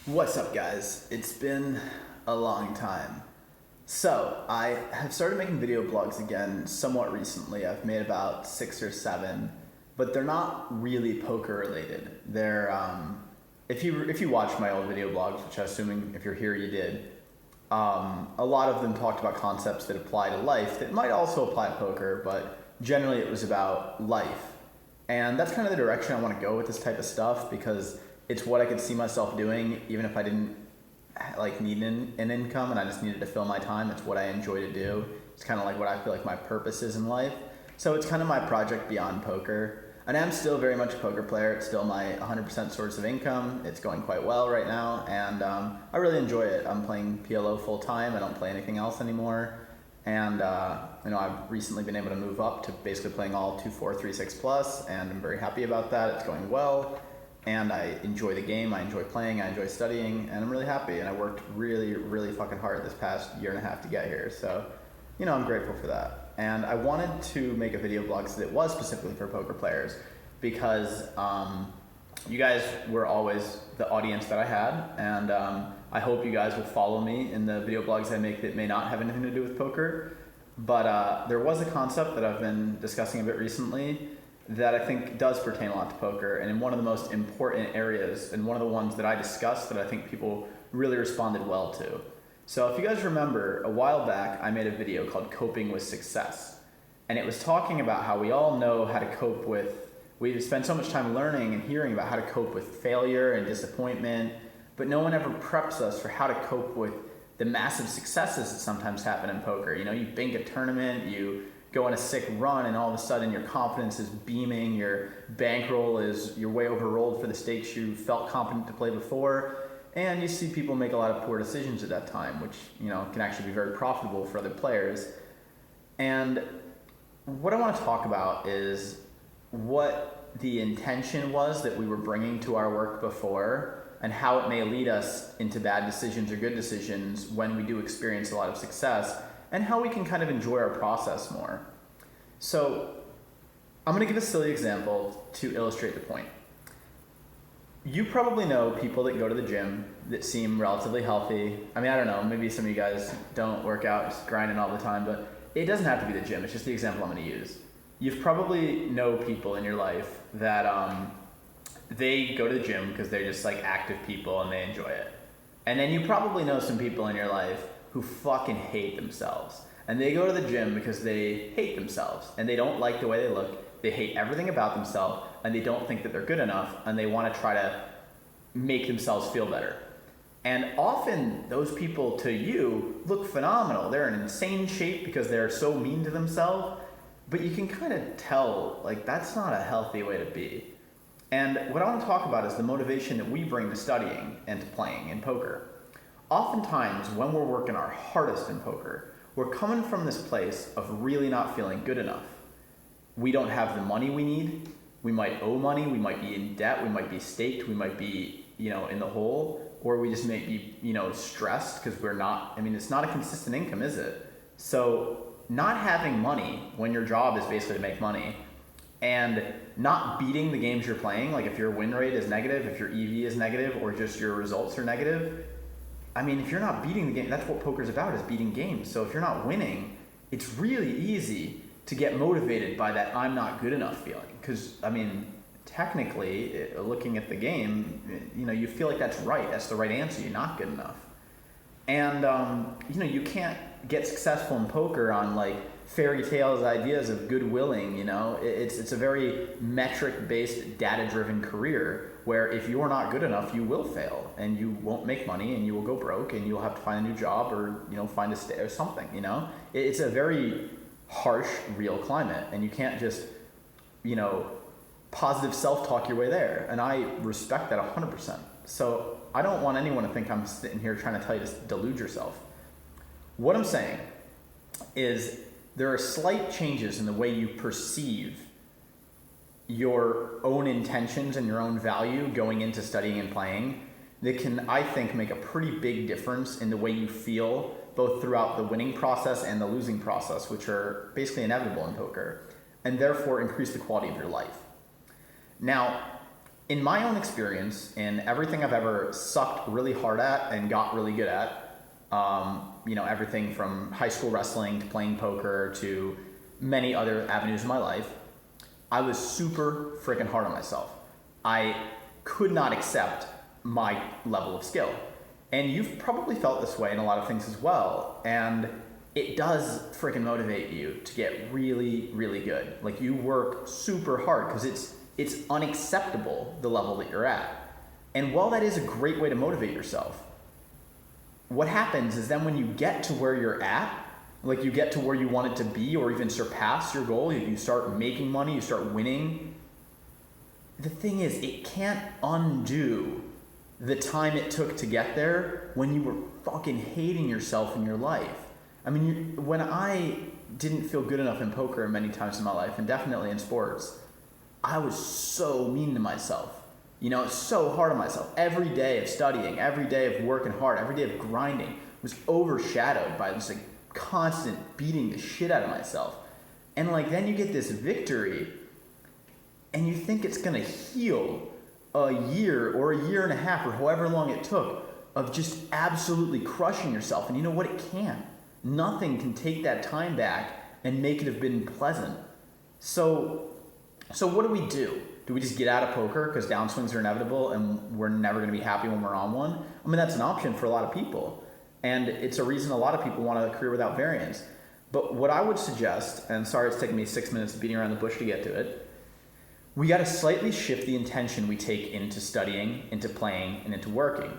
What's up, guys? It's been a long time. So, I have started making video blogs again somewhat recently. I've made about 6 or 7, but they're not really poker related. If you watched my old video blogs, which I'm assuming if you're here you did, a lot of them talked about concepts that apply to life that might also apply to poker, but generally it was about life. And that's kind of the direction I want to go with this type of stuff because it's what I could see myself doing even if I didn't need an income and I just needed to fill my time. It's what I enjoy to do. It's kind of like what I feel like my purpose is in life. So it's kind of my project beyond poker. And I'm still very much a poker player. It's still my 100% source of income. It's going quite well right now, and I really enjoy it. I'm playing PLO full time. I don't play anything else anymore. And I've recently been able to move up to basically playing all 2-4, 3-6 plus, and I'm very happy about that. It's going well. And I enjoy the game, I enjoy playing, I enjoy studying, and I'm really happy. And I worked really, really fucking hard this past year and a half to get here. So, I'm grateful for that. And I wanted to make a video blog that was specifically for poker players because you guys were always the audience that I had. And I hope you guys will follow me in the video blogs I make that may not have anything to do with poker. But there was a concept that I've been discussing a bit recently that I think does pertain a lot to poker, and in one of the most important areas, and one of the ones that I discussed that I think people really responded well to. So if you guys remember, a while back I made a video called Coping with Success, and it was talking about how we all know how to cope with, we spend so much time learning and hearing about how to cope with failure and disappointment, but no one ever preps us for how to cope with the massive successes that sometimes happen in poker. You bank a tournament, you go on a sick run, and all of a sudden your confidence is beaming, your bankroll you're way overrolled for the stakes you felt competent to play before, and you see people make a lot of poor decisions at that time, which can actually be very profitable for other players. And what I want to talk about is what the intention was that we were bringing to our work before, and how it may lead us into bad decisions or good decisions when we do experience a lot of success, and how we can kind of enjoy our process more. So I'm going to give a silly example to illustrate the point. You probably know people that go to the gym that seem relatively healthy. I don't know, maybe some of you guys don't work out, just grinding all the time, but it doesn't have to be the gym. It's just the example I'm going to use. You've probably know people in your life that they go to the gym because they're just active people and they enjoy it. And then you probably know some people in your life who fucking hate themselves. And they go to the gym because they hate themselves and they don't like the way they look. They hate everything about themselves and they don't think that they're good enough and they want to try to make themselves feel better. And often those people to you look phenomenal. They're in insane shape because they're so mean to themselves, but you can kind of tell that's not a healthy way to be. And what I want to talk about is the motivation that we bring to studying and to playing in poker. Oftentimes, when we're working our hardest in poker, we're coming from this place of really not feeling good enough. We don't have the money we need. We might owe money. We might be in debt. We might be staked. We might be, in the hole. Or we just may be, stressed because we're not, it's not a consistent income, is it? So not having money when your job is basically to make money and not beating the games you're playing, like if your win rate is negative, if your EV is negative, or just your results are negative, if you're not beating the game, that's what poker's about, is beating games. So if you're not winning, it's really easy to get motivated by that I'm not good enough feeling. Because, technically, looking at the game, you feel like that's right. That's the right answer. You're not good enough. And, you can't get successful in poker on fairy tales ideas of good willing. It's a very metric-based, data-driven career where if you're not good enough, you will fail and you won't make money and you will go broke and you'll have to find a new job or find a stay or something. It's a very harsh, real climate, and you can't just positive self-talk your way there. And I respect that 100%. So I don't want anyone to think I'm sitting here trying to tell you to delude yourself. What I'm saying is there are slight changes in the way you perceive your own intentions and your own value going into studying and playing that can, I think, make a pretty big difference in the way you feel both throughout the winning process and the losing process, which are basically inevitable in poker, and therefore increase the quality of your life. Now, in my own experience, in everything I've ever sucked really hard at and got really good at, everything from high school wrestling to playing poker to many other avenues in my life, I was super freaking hard on myself. I could not accept my level of skill. And you've probably felt this way in a lot of things as well. And it does freaking motivate you to get really, really good. Like, you work super hard because it's unacceptable, the level that you're at. And while that is a great way to motivate yourself, what happens is then when you get to where you're at, like you get to where you want it to be or even surpass your goal, you start making money, you start winning, the thing is, it can't undo the time it took to get there when you were fucking hating yourself in your life. I mean, when I didn't feel good enough in poker many times in my life, and definitely in sports, I was so mean to myself. So hard on myself. Every day of studying, every day of working hard, every day of grinding was overshadowed by this constant beating the shit out of myself. And then you get this victory and you think it's gonna heal a year or a year and a half or however long it took of just absolutely crushing yourself. And you know what? It can't. Nothing can take that time back and make it have been pleasant. So what do we do? Do we just get out of poker because downswings are inevitable and we're never going to be happy when we're on one? I mean, that's an option for a lot of people. And it's a reason a lot of people want a career without variance. But what I would suggest, and sorry it's taken me 6 minutes beating around the bush to get to it, we got to slightly shift the intention we take into studying, into playing, and into working.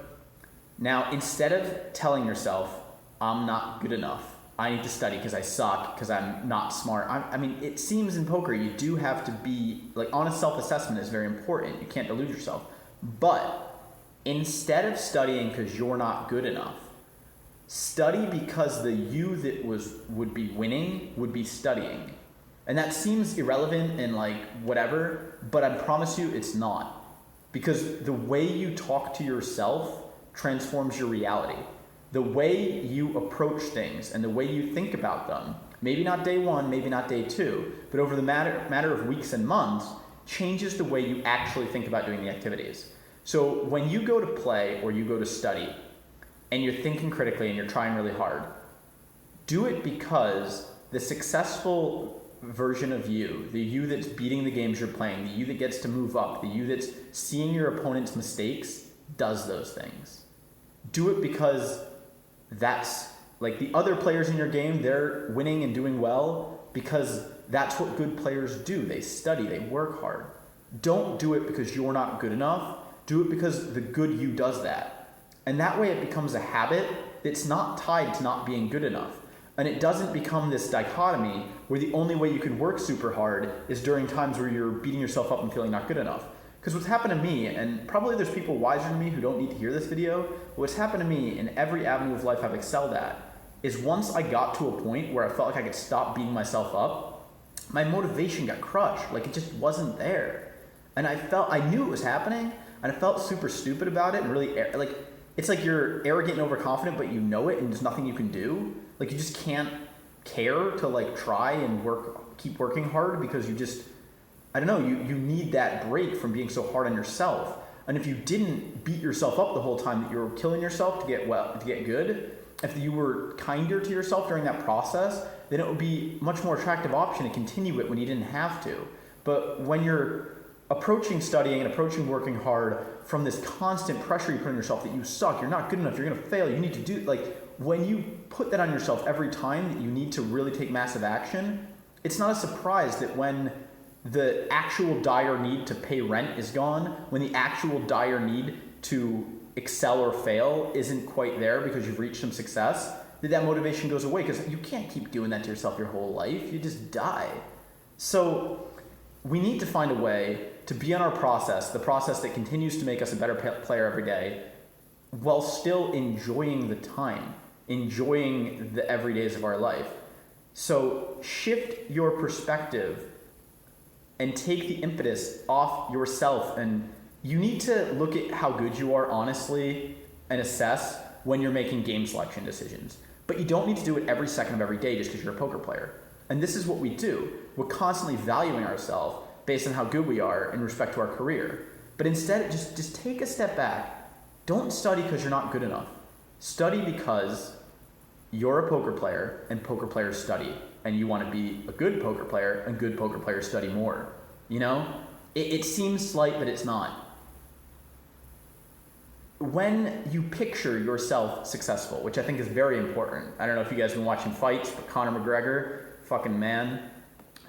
Now, instead of telling yourself, I'm not good enough, I need to study because I suck, because I'm not smart. I mean, it seems in poker you do have to be, honest self-assessment is very important. You can't delude yourself. But instead of studying because you're not good enough, study because the you that would be winning would be studying. And that seems irrelevant and whatever, but I promise you it's not. Because the way you talk to yourself transforms your reality. The way you approach things and the way you think about them, maybe not day one, maybe not day two, but over the matter of weeks and months, changes the way you actually think about doing the activities. So when you go to play or you go to study and you're thinking critically and you're trying really hard, do it because the successful version of you, the you that's beating the games you're playing, the you that gets to move up, the you that's seeing your opponent's mistakes, does those things. Do it because that's the other players in your game, they're winning and doing well because that's what good players do. They study, they work hard. Don't do it because you're not good enough. Do it because the good you does that. And that way it becomes a habit that's not tied to not being good enough. And it doesn't become this dichotomy where the only way you can work super hard is during times where you're beating yourself up and feeling not good enough. Because what's happened to me, and probably there's people wiser than me who don't need to hear this video, but what's happened to me in every avenue of life I've excelled at is once I got to a point where I felt like I could stop beating myself up, my motivation got crushed. It just wasn't there. And I knew it was happening, and I felt super stupid about it, and really, it's like you're arrogant and overconfident, but you know it, and there's nothing you can do. You just can't care to try and keep working hard because you just, I don't know, you need that break from being so hard on yourself. And if you didn't beat yourself up the whole time that you were killing yourself to get good, if you were kinder to yourself during that process, then it would be a much more attractive option to continue it when you didn't have to. But when you're approaching studying and approaching working hard from this constant pressure you put on yourself that you suck, you're not good enough, you're gonna fail, you need to do, when you put that on yourself every time that you need to really take massive action, it's not a surprise that when the actual dire need to pay rent is gone, when the actual dire need to excel or fail isn't quite there because you've reached some success, that motivation goes away because you can't keep doing that to yourself your whole life. You just die. So we need to find a way to be on our process, the process that continues to make us a better player every day, while still enjoying the time, enjoying the everydays of our life. So shift your perspective and take the impetus off yourself. And you need to look at how good you are honestly and assess when you're making game selection decisions. But you don't need to do it every second of every day just because you're a poker player. And this is what we do. We're constantly valuing ourselves based on how good we are in respect to our career. But instead, just take a step back. Don't study because you're not good enough. Study because you're a poker player and poker players study, and you want to be a good poker player and good poker players study more. You know? It seems slight, but it's not. When you picture yourself successful, which I think is very important. I don't know if you guys have been watching fights, but Conor McGregor, fucking man,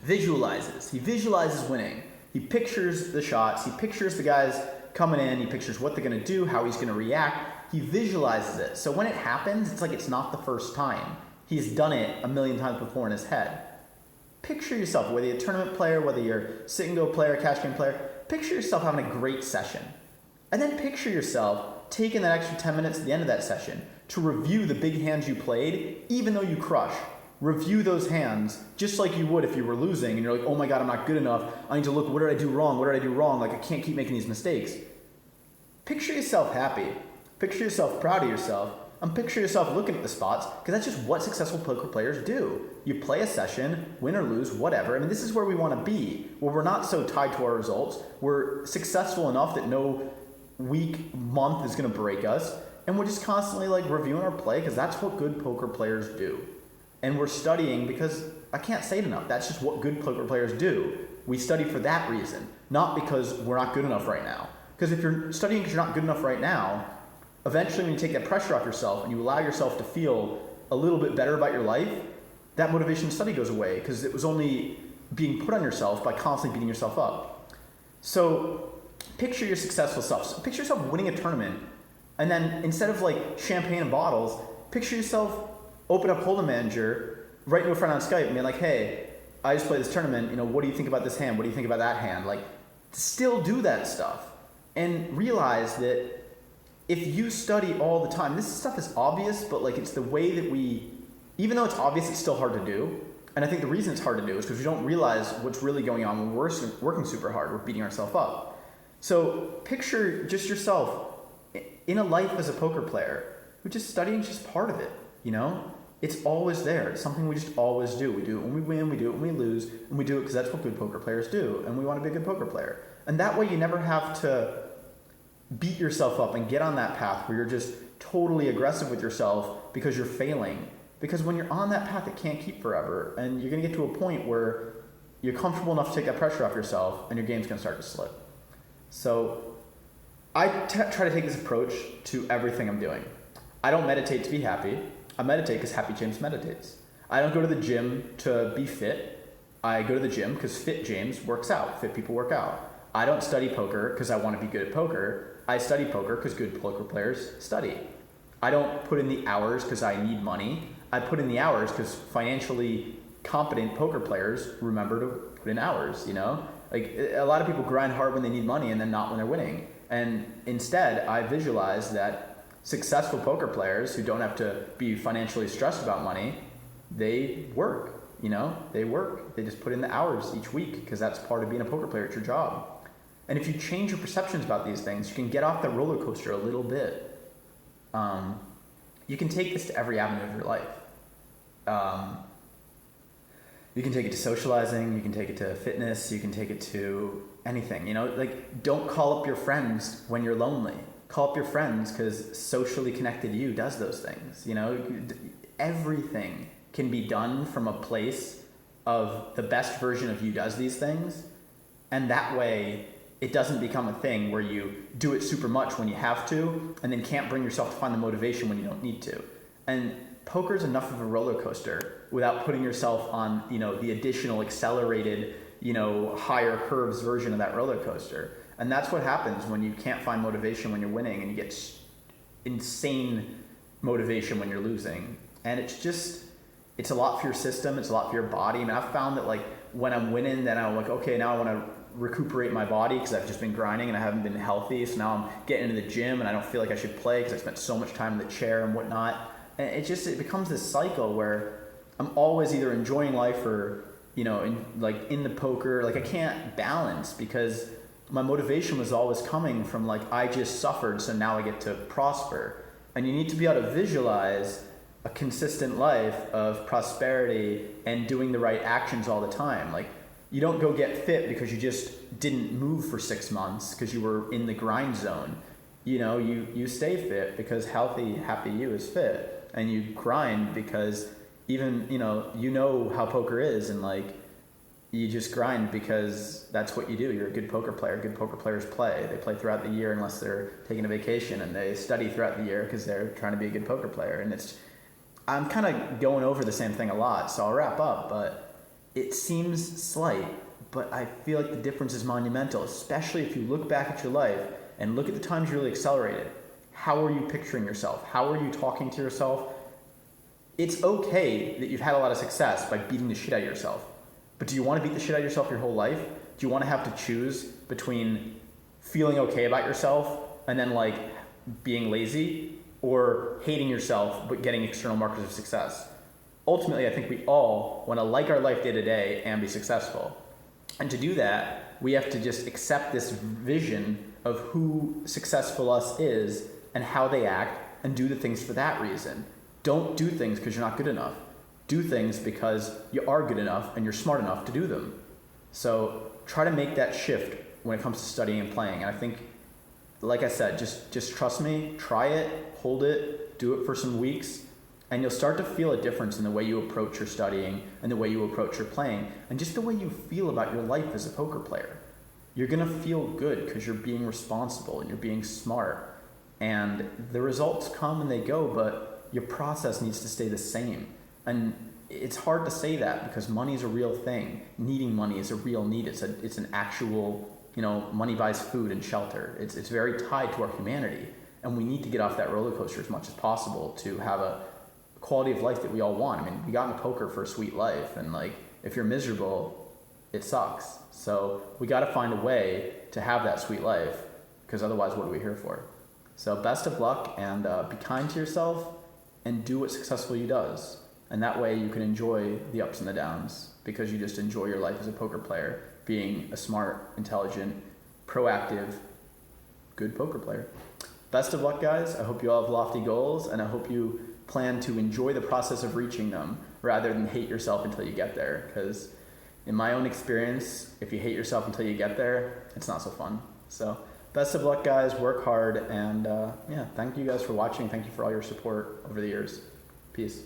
visualizes. He visualizes winning. He pictures the shots. He pictures the guys coming in. He pictures what they're going to do, how he's going to react. He visualizes it. So when it happens, it's like it's not the first time. He's done it a million times before in his head. Picture yourself, whether you're a tournament player, whether you're a sit-and-go player, cash game player, picture yourself having a great session. And then picture yourself taking that extra 10 minutes at the end of that session to review the big hands you played, even though you crush. Review those hands just like you would if you were losing and you're like, oh my God, I'm not good enough. I need to look, what did I do wrong? What did I do wrong? Like, I can't keep making these mistakes. Picture yourself happy. Picture yourself proud of yourself. And picture yourself looking at the spots, because that's just what successful poker players do. You play a session, win or lose, whatever. I mean, this is where we want to be, where we're not so tied to our results. We're successful enough that no week, month is going to break us. And we're just constantly like reviewing our play, because that's what good poker players do. And we're studying because, I can't say it enough, that's just what good poker players do. We study for that reason, not because we're not good enough right now. Because if you're studying because you're not good enough right now, eventually when you take that pressure off yourself and you allow yourself to feel a little bit better about your life, that motivation to study goes away, because it was only being put on yourself by constantly beating yourself up. So picture your successful self. So picture yourself winning a tournament, and then instead of like champagne and bottles, picture yourself open up Hold'em Manager, write to a friend on Skype and be like, hey, I just played this tournament, what do you think about this hand? What do you think about that hand? Like, still do that stuff. And realize that if you study all the time, this stuff is obvious, but like it's the way that even though it's obvious, it's still hard to do. And I think the reason it's hard to do is because we don't realize what's really going on when we're working super hard, we're beating ourselves up. So picture just yourself in a life as a poker player, who just studying is just part of it, It's always there. It's something we just always do. We do it when we win, we do it when we lose, and we do it because that's what good poker players do, and we want to be a good poker player. And that way you never have to beat yourself up and get on that path where you're just totally aggressive with yourself because you're failing. Because when you're on that path, it can't keep forever, and you're going to get to a point where you're comfortable enough to take that pressure off yourself, and your game's going to start to slip. So I try to take this approach to everything I'm doing. I don't meditate to be happy. I meditate because Happy James meditates. I don't go to the gym to be fit. I go to the gym because fit James works out. Fit people work out. I don't study poker because I want to be good at poker. I study poker because good poker players study. I don't put in the hours because I need money. I put in the hours because financially competent poker players remember to put in hours, Like, a lot of people grind hard when they need money and then not when they're winning. And instead, I visualize that successful poker players who don't have to be financially stressed about money, they work, They work. They just put in the hours each week because that's part of being a poker player. It's your job. And if you change your perceptions about these things, you can get off that roller coaster a little bit. You can take this to every avenue of your life. You can take it to socializing, you can take it to fitness, you can take it to anything, like, don't call up your friends when you're lonely. Call up your friends because socially connected you does those things, Everything can be done from a place of the best version of you does these things, and that way it doesn't become a thing where you do it super much when you have to and then can't bring yourself to find the motivation when you don't need to. And poker's enough of a roller coaster without putting yourself on, the additional accelerated, higher curves version of that roller coaster. And that's what happens when you can't find motivation when you're winning and you get insane motivation when you're losing. And it's a lot for your system. It's a lot for your body. And I've found that like when I'm winning, then I'm like, okay, now I want to recuperate my body because I've just been grinding and I haven't been healthy. So now I'm getting into the gym and I don't feel like I should play because I spent so much time in the chair and whatnot. And it becomes this cycle where I'm always either enjoying life or, in the poker, like I can't balance because my motivation was always coming from like, I just suffered, so now I get to prosper. And you need to be able to visualize a consistent life of prosperity and doing the right actions all the time. Like, You don't go get fit because you just didn't move for 6 months because you were in the grind zone. You stay fit because healthy, happy you is fit, and you grind because even how poker is, and like you just grind because that's what you do. You're a good poker player. Good poker players play. They play throughout the year unless they're taking a vacation, and they study throughout the year because they're trying to be a good poker player. And I'm kind of going over the same thing a lot, so I'll wrap up, but it seems slight, but I feel like the difference is monumental, especially if you look back at your life and look at the times you really accelerated. How are you picturing yourself? How are you talking to yourself? It's okay that you've had a lot of success by beating the shit out of yourself. But do you want to beat the shit out of yourself your whole life? Do you want to have to choose between feeling okay about yourself and then like being lazy, or hating yourself but getting external markers of success? Ultimately, I think we all want to like our life day to day and be successful. And to do that, we have to just accept this vision of who successful us is and how they act, and do the things for that reason. Don't do things because you're not good enough. Do things because you are good enough and you're smart enough to do them. So try to make that shift when it comes to studying and playing. And I think, like I said, just trust me, try it, hold it, do it for some weeks, and you'll start to feel a difference in the way you approach your studying and the way you approach your playing, and just the way you feel about your life as a poker player. You're gonna feel good because you're being responsible and you're being smart, and the results come and they go, but your process needs to stay the same. And it's hard to say that because money is a real thing. Needing money is a real need. It's an actual, money buys food and shelter. It's very tied to our humanity, and we need to get off that roller coaster as much as possible to have a quality of life that we all want. I mean, we got into poker for a sweet life, and like if you're miserable, it sucks. So we got to find a way to have that sweet life, because otherwise, what are we here for? So best of luck, and be kind to yourself and do what successful you does. And that way you can enjoy the ups and the downs, because you just enjoy your life as a poker player, being a smart, intelligent, proactive, good poker player. Best of luck, guys. I hope you all have lofty goals, and I hope you plan to enjoy the process of reaching them rather than hate yourself until you get there. Because in my own experience, if you hate yourself until you get there, it's not so fun. So best of luck, guys. Work hard, and thank you guys for watching. Thank you for all your support over the years. Peace.